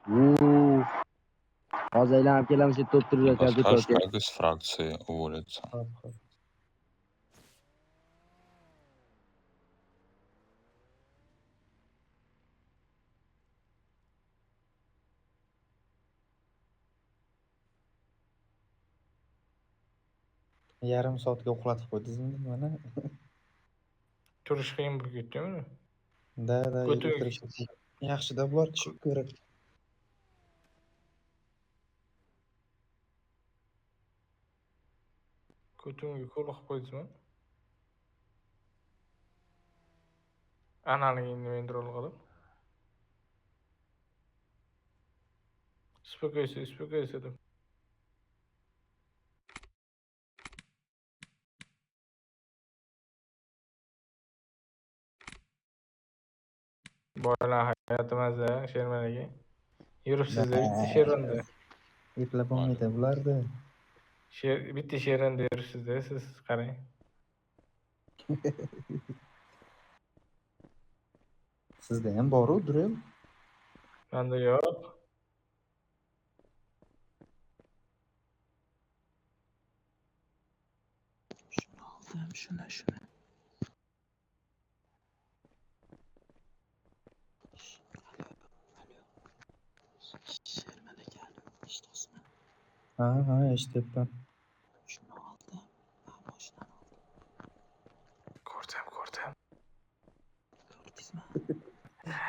U hozir aylanib kelamiz, chetda o'tirib yotgan to'ka. Как из фракции уволиться? Hop, hop. Yarim soatga uxlatib qo'ydingizmi mana? Turish qiyin bo'lib ketdimi? Da, Ko'tib- o'tirish yaxshida bular tushib ko'rib. Ko'timga ko'l qilib qo'ydingizmi? Analigini mendirol qilib. Uspokойся deb. Boylar hayotimizda Sherman aka. Yuribsiz bitta Shermanda. Eplab bo'lmaydi bularni. Bitta Shermanda yuribsiz siz qarang. Sizda ham bor-u, Durel. Menda yo'q. Shuni oldim, shuni. Sherman aka, eshitdingizmi? Ha, eshityapman.